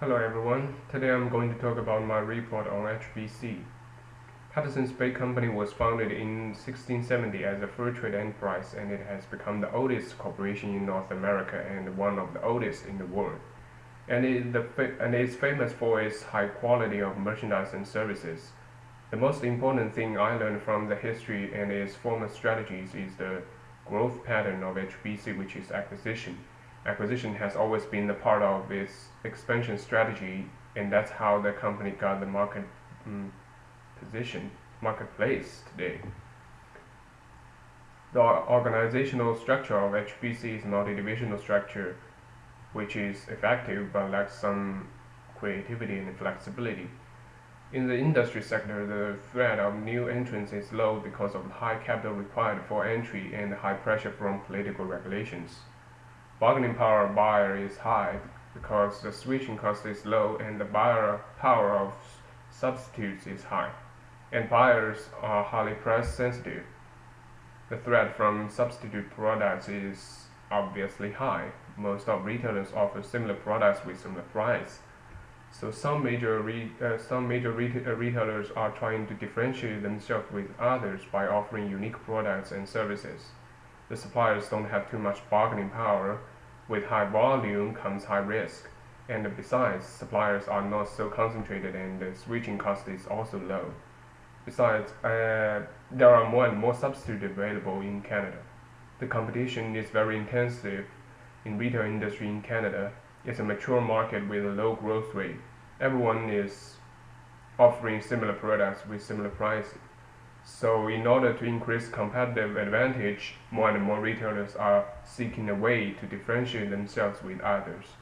Hello everyone, today I'm going to talk about my report on HBC. Hudson's Bay Company was founded in 1670 as a fur trade enterprise, and it has become the oldest corporation in North America and one of the oldest in the world. And it's famous for its high quality of merchandise and services. The most important thing I learned from the history and its former strategies is the growth pattern of HBC, which is acquisition. Acquisition has always been a part of its expansion strategy, and that's how the company got the marketplace today. The organizational structure of HBC is multi-divisional structure, which is effective but lacks some creativity and flexibility. In the industry sector, the threat of new entrants is low because of high capital required for entry and high pressure from political regulations. Bargaining power of buyer is high because the switching cost is low and the buyer power of substitutes is high, and buyers are highly price sensitive. The threat from substitute products is obviously high. Most of retailers offer similar products with similar price. So some major retailers are trying to differentiate themselves with others by offering unique products and services. The suppliers don't have too much bargaining power. With high volume comes high risk, and besides, suppliers are not so concentrated and the switching cost is also low. Besides, there are more and more substitutes available in Canada. The competition is very intensive in retail industry in Canada. It's a mature market with a low growth rate. Everyone is offering similar products with similar prices. So in order to increase competitive advantage, more and more retailers are seeking a way to differentiate themselves with others.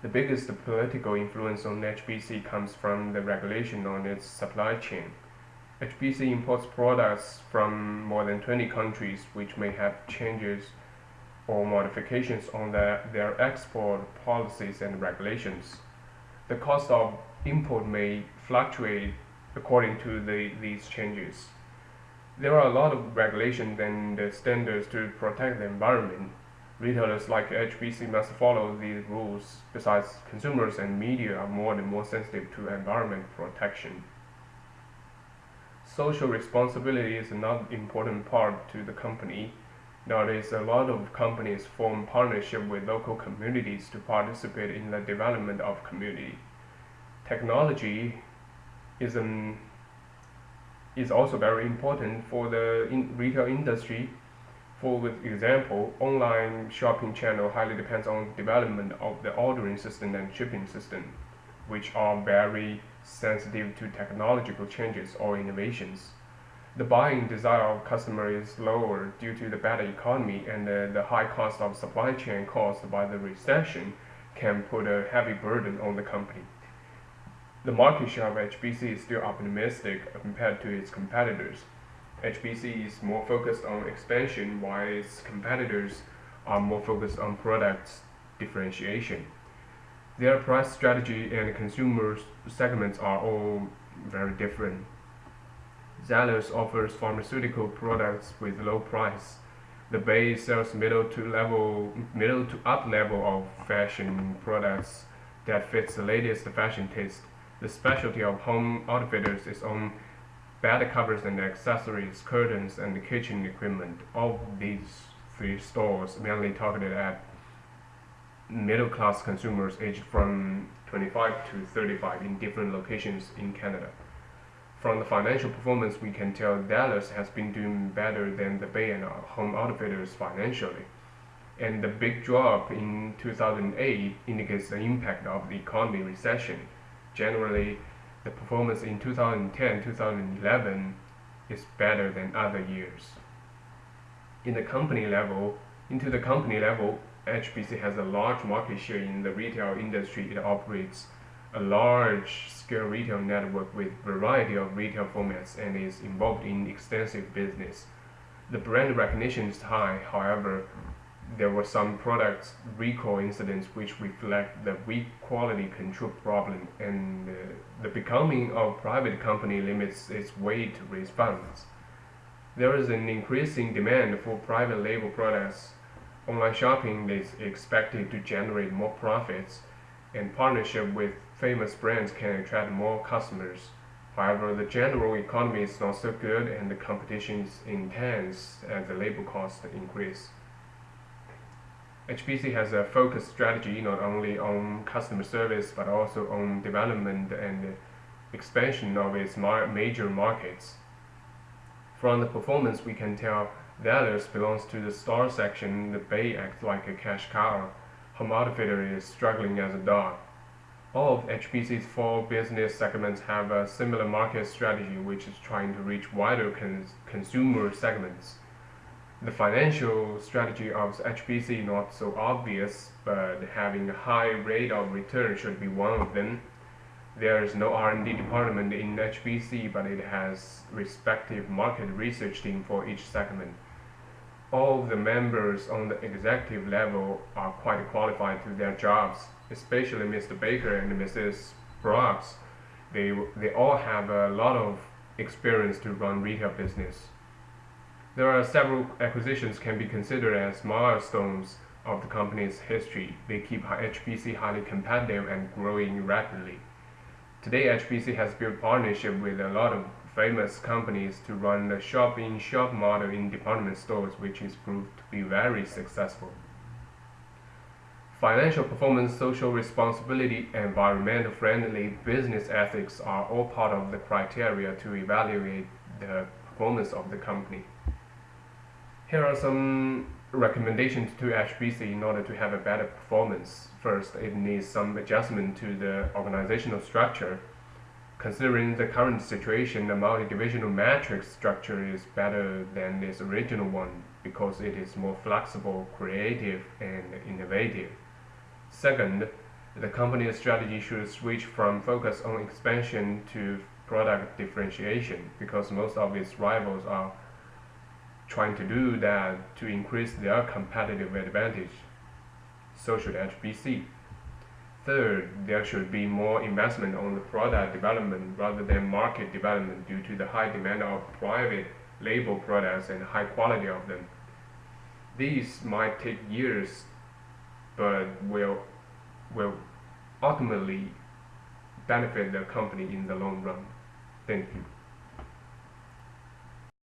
The biggest political influence on HBC comes from the regulation on its supply chain. HBC imports products from more than 20 countries, which may have changes or modifications on their export policies and regulations. The cost of import may fluctuate according to these changes. There are a lot of regulations and standards to protect the environment. Retailers like HBC must follow these rules. Besides, consumers and media are more and more sensitive to environment protection. Social responsibility is another important part to the company. Nowadays, a lot of companies form partnership with local communities to participate in the development of community. Technology is also very important for the retail industry. For example, online shopping channel highly depends on development of the ordering system and shipping system, which are very sensitive to technological changes or innovations. The buying desire of customer is lower due to the bad economy, and the high cost of supply chain caused by the recession can put a heavy burden on the company. The market share of HBC is still optimistic compared to its competitors. HBC is more focused on expansion, while its competitors are more focused on product differentiation. Their price strategy and consumer segments are all very different. Zellers offers pharmaceutical products with low price. The Bay sells middle to up level of fashion products that fits the latest fashion taste. The specialty of Home Outfitters is on bed covers and accessories, curtains, and kitchen equipment. All these three stores mainly targeted at middle-class consumers aged from 25 to 35 in different locations in Canada. From the financial performance, we can tell Dallas has been doing better than the Bay and Home Outfitters financially. And the big drop in 2008 indicates the impact of the economy recession. Generally, the performance in 2010-2011 is better than other years. Into the company level, HBC has a large market share in the retail industry. It operates a large-scale retail network with variety of retail formats and is involved in extensive business. The brand recognition is high. However, there were some product recall incidents which reflect the weak quality control problem, and the becoming of private company limits its way to raise funds. There is an increasing demand for private label products. Online shopping is expected to generate more profits, and partnership with famous brands can attract more customers. However, the general economy is not so good and the competition is intense as the labor costs increase. HBC has a focused strategy not only on customer service but also on development and expansion of its major markets. From the performance, we can tell Values belongs to the star section. The Bay acts like a cash cow. Home Outfitter is struggling as a dog. All of HBC's 4 business segments have a similar market strategy, which is trying to reach wider consumer segments. The financial strategy of HBC not so obvious, but having a high rate of return should be one of them. There is no R&D department in HBC, but it has respective market research team for each segment. All of the members on the executive level are quite qualified to their jobs, especially Mr. Baker and Mrs. Brooks. They all have a lot of experience to run retail business. There are several acquisitions can be considered as milestones of the company's history. They keep HBC highly competitive and growing rapidly. Today, HBC has built partnership with a lot of famous companies to run the shop-in-shop model in department stores, which is proved to be very successful. Financial performance, social responsibility, environmental friendly business ethics are all part of the criteria to evaluate the performance of the company. Here are some recommendations to HBC in order to have a better performance. First, it needs some adjustment to the organizational structure. Considering the current situation, the multi-divisional matrix structure is better than its original one because it is more flexible, creative, and innovative. Second, the company's strategy should switch from focus on expansion to product differentiation because most of its rivals are trying to do that to increase their competitive advantage. So should HBC. Third, there should be more investment on the product development rather than market development due to the high demand of private label products and high quality of them. These might take years, but will ultimately benefit the company in the long run. Thank you.